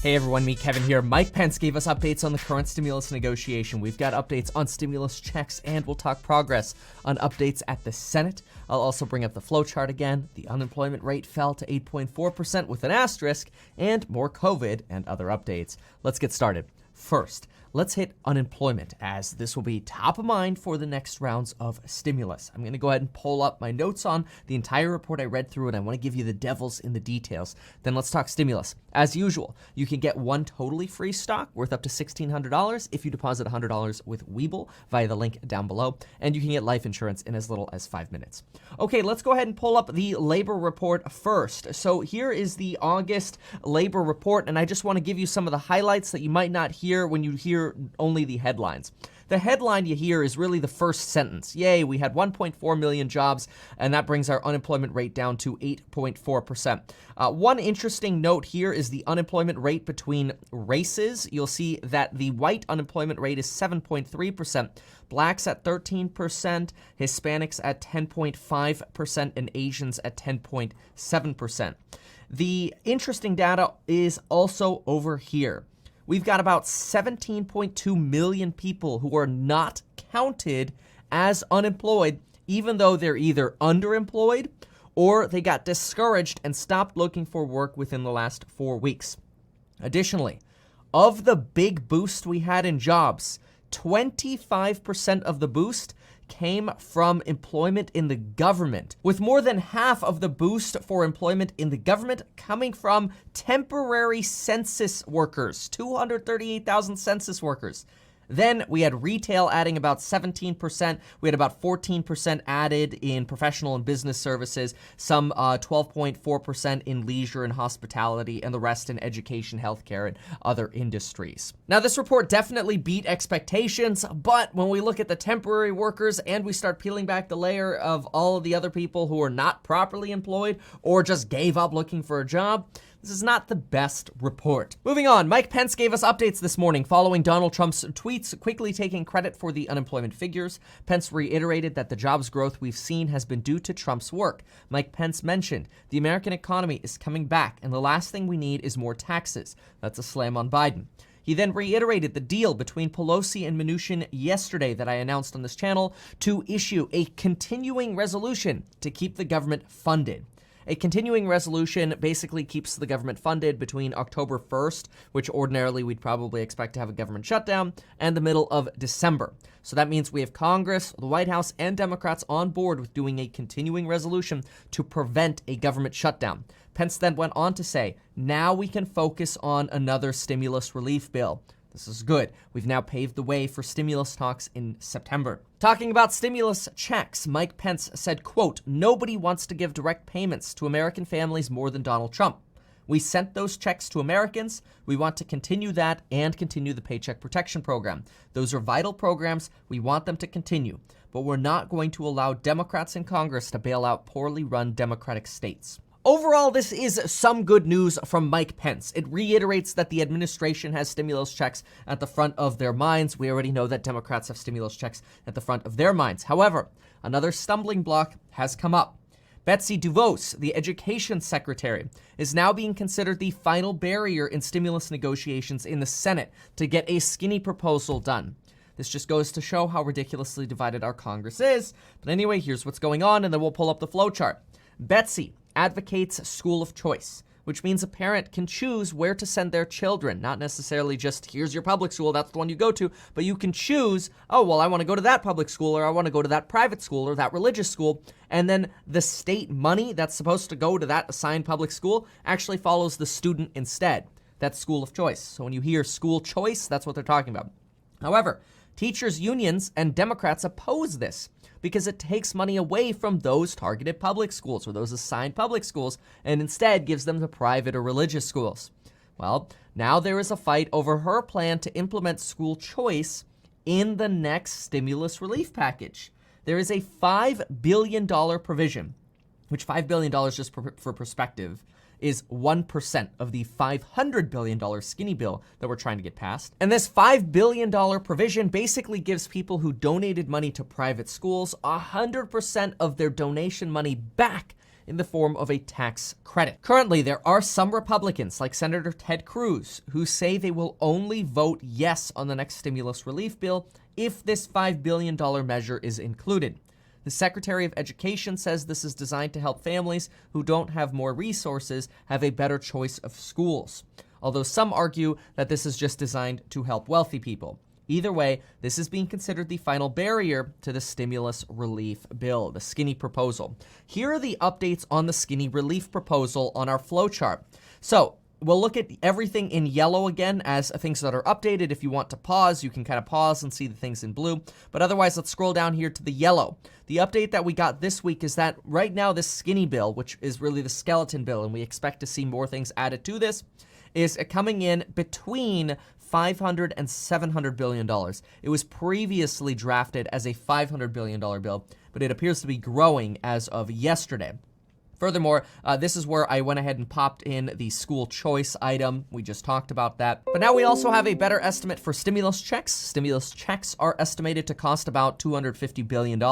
Hey everyone, me Kevin here. Mike Pence gave us updates on the current stimulus negotiation. We've got updates on stimulus checks, and we'll talk progress on updates at the Senate. I'll also bring up the flowchart again. The unemployment rate fell to 8.4% with an asterisk, and more COVID and other updates. Let's get started. First, let's hit unemployment, as this will be top of mind for the next rounds of stimulus. I'm going to go ahead and pull up my notes on the entire report I read through, and I want to give you the devils in the details. Then let's talk stimulus. As usual, you can get one totally free stock worth up to $1,600 if you deposit $100 with Webull via the link down below, and you can get life insurance in as little as 5 minutes. Okay, let's go ahead and pull up the labor report first. So here is the August labor report, and I just want to give you some of the highlights that you might not hear when you hear only the headlines. The headline you hear is really the first sentence. Yay, we had 1.4 million jobs, and that brings our unemployment rate down to 8.4%. One interesting note here is the unemployment rate between races. You'll see that the white unemployment rate is 7.3%, blacks at 13%, Hispanics at 10.5%, and Asians at 10.7%. The interesting data is also over here. We've got about 17.2 million people who are not counted as unemployed, even though they're either underemployed or they got discouraged and stopped looking for work within the last 4 weeks. Additionally, of the big boost we had in jobs, 25% of the boost came from employment in the government, with more than half of the boost for employment in the government coming from temporary census workers, 238,000 census workers. Then we had retail adding about 17%. We had about 14% added in professional and business services, some 12.4% in leisure and hospitality, and the rest in education, healthcare, and other industries. Now, this report definitely beat expectations, but when we look at the temporary workers and we start peeling back the layer of all of the other people who are not properly employed or just gave up looking for a job, this is not the best report. Moving on, Mike Pence gave us updates this morning following Donald Trump's tweets quickly taking credit for the unemployment figures. Pence reiterated that the jobs growth we've seen has been due to Trump's work. Mike Pence mentioned, the American economy is coming back, and the last thing we need is more taxes. That's a slam on Biden. He then reiterated the deal between Pelosi and Mnuchin yesterday that I announced on this channel to issue a continuing resolution to keep the government funded. A continuing resolution basically keeps the government funded between October 1st, which ordinarily we'd probably expect to have a government shutdown, and the middle of December. So that means we have Congress, the White House, and Democrats on board with doing a continuing resolution to prevent a government shutdown. Pence then went on to say, now we can focus on another stimulus relief bill. This is good. We've now paved the way for stimulus talks in September. Talking about stimulus checks, Mike Pence said, quote, nobody wants to give direct payments to American families more than Donald Trump. We sent those checks to Americans. We want to continue that and continue the Paycheck Protection Program. Those are vital programs. We want them to continue. But we're not going to allow Democrats in Congress to bail out poorly run Democratic states. Overall, this is some good news from Mike Pence. It reiterates that the administration has stimulus checks at the front of their minds. We already know that Democrats have stimulus checks at the front of their minds. However, another stumbling block has come up. Betsy DeVos, the education secretary, is now being considered the final barrier in stimulus negotiations in the Senate to get a skinny proposal done. This just goes to show how ridiculously divided our Congress is. But anyway, here's what's going on, and then we'll pull up the flowchart. Betsy advocates school of choice, which means a parent can choose where to send their children, not necessarily just here's your public school, that's the one you go to, but you can choose, oh, well, I want to go to that public school, or I want to go to that private school or that religious school, and then the state money that's supposed to go to that assigned public school actually follows the student instead. That's school of choice. So when you hear school choice, that's what they're talking about. However, teachers' unions and Democrats oppose this because it takes money away from those targeted public schools or those assigned public schools and instead gives them to private or religious schools. Well, now there is a fight over her plan to implement school choice in the next stimulus relief package. There is a $5 billion provision, which $5 billion, just for perspective, is 1% of the $500 billion skinny bill that we're trying to get passed. And this $5 billion provision basically gives people who donated money to private schools 100% of their donation money back in the form of a tax credit. Currently, there are some Republicans, like Senator Ted Cruz, who say they will only vote yes on the next stimulus relief bill if this $5 billion measure is included. The Secretary of Education says this is designed to help families who don't have more resources have a better choice of schools, although some argue that this is just designed to help wealthy people. Either way, this is being considered the final barrier to the stimulus relief bill, the skinny proposal. Here are the updates on the skinny relief proposal on our flowchart. So we'll look at everything in yellow again as things that are updated. If you want to pause, you can kind of pause and see the things in blue. But otherwise, let's scroll down here to the yellow. The update that we got this week is that right now this skinny bill, which is really the skeleton bill, and we expect to see more things added to this, is coming in between $500 and $700 billion. It was previously drafted as a $500 billion bill, but it appears to be growing as of yesterday. Furthermore, this is where I went ahead and popped in the school choice item. We just talked about that. But now we also have a better estimate for stimulus checks. Stimulus checks are estimated to cost about $250 billion,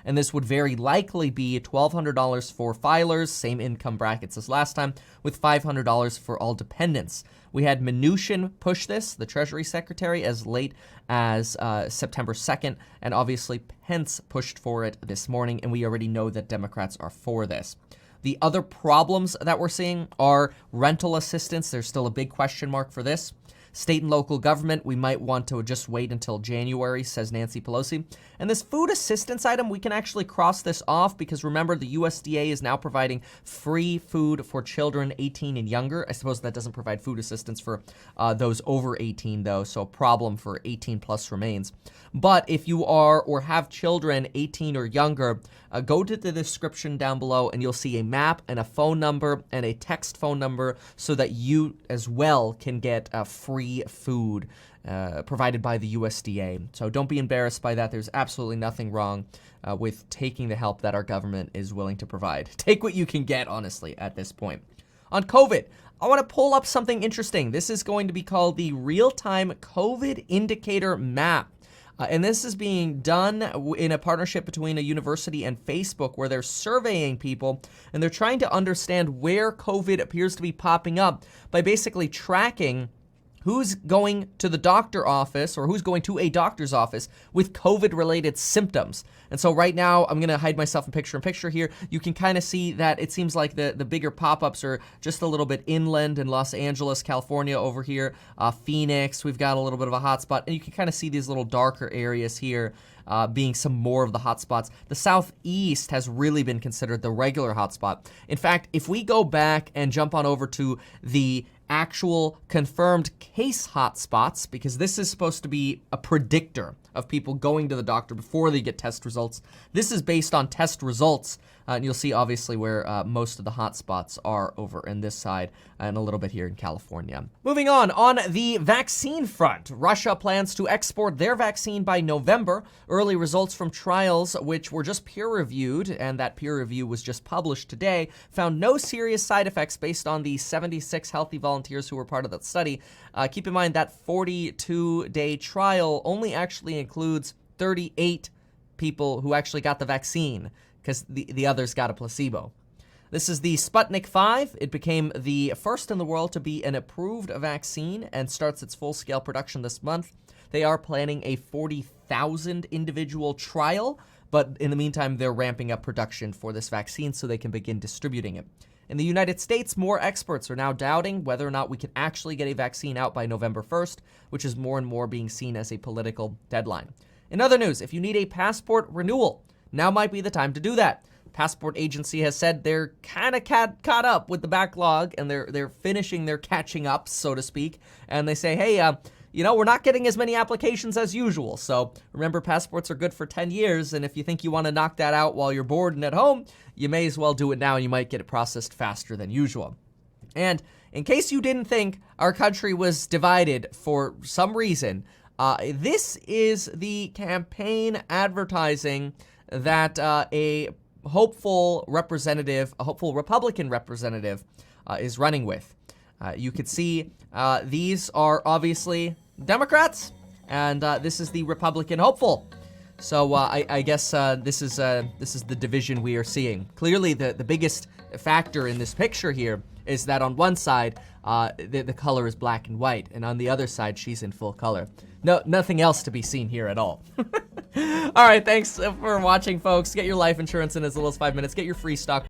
and this would very likely be $1,200 for filers, same income brackets as last time, with $500 for all dependents. We had Mnuchin push this, the Treasury Secretary, as late as September 2nd, and obviously Pence pushed for it this morning, and we already know that Democrats are for this. The other problems that we're seeing are rental assistance. There's still a big question mark for this. State and local government, we might want to just wait until January, says Nancy Pelosi. And this food assistance item, we can actually cross this off because remember, the USDA is now providing free food for children 18 and younger. I suppose that doesn't provide food assistance for those over 18 though, so a problem for 18 plus remains. But if you are or have children 18 or younger, go to the description down below and you'll see a map and a phone number and a text phone number so that you as well can get free food provided by the USDA. So don't be embarrassed by that. There's absolutely nothing wrong with taking the help that our government is willing to provide. Take what you can get, honestly, at this point. On COVID, I want to pull up something interesting. This is going to be called the Real-Time COVID Indicator Map. And this is being done in a partnership between a university and Facebook where they're surveying people and they're trying to understand where COVID appears to be popping up by basically tracking who's going to the doctor office or who's going to a doctor's office with COVID-related symptoms. And so right now, I'm gonna hide myself in picture here. You can kind of see that it seems like the bigger pop-ups are just a little bit inland in Los Angeles, California over here. Phoenix, we've got a little bit of a hotspot. And you can kind of see these little darker areas here being some more of the hotspots. The Southeast has really been considered the regular hotspot. In fact, if we go back and jump on over to the actual confirmed case hotspots, because this is supposed to be a predictor of people going to the doctor before they get test results. This is based on test results, and you'll see obviously where most of the hotspots are over in this side and a little bit here in California. Moving on the vaccine front, Russia plans to export their vaccine by November. Early results from trials, which were just peer-reviewed, and that peer review was just published today, found no serious side effects based on the 76 healthy volunteers who were part of that study. Keep in mind that 42-day trial only actually includes 38 people who actually got the vaccine, because the others got a placebo. This is the Sputnik 5. It became the first in the world to be an approved vaccine and starts its full-scale production this month. They are planning a 40,000 individual trial, but in the meantime, they're ramping up production for this vaccine so they can begin distributing it. In the United States, more experts are now doubting whether or not we can actually get a vaccine out by November 1st, which is more and more being seen as a political deadline. In other news, if you need a passport renewal, now might be the time to do that. Passport agency has said they're kind of caught up with the backlog and they're finishing their catching up, so to speak. And they say, hey, we're not getting as many applications as usual. So remember, passports are good for 10 years. And if you think you want to knock that out while you're bored and at home, you may as well do it now. You might get it processed faster than usual. And in case you didn't think our country was divided for some reason, this is the campaign advertising that a hopeful Republican representative is running with. You could see these are obviously Democrats, and this is the Republican hopeful. So I guess this is the division we are seeing. Clearly, the biggest factor in this picture here is that on one side, the color is black and white, and on the other side, she's in full color. No, nothing else to be seen here at all. All right, thanks for watching, folks. Get your life insurance in as little as 5 minutes. Get your free stock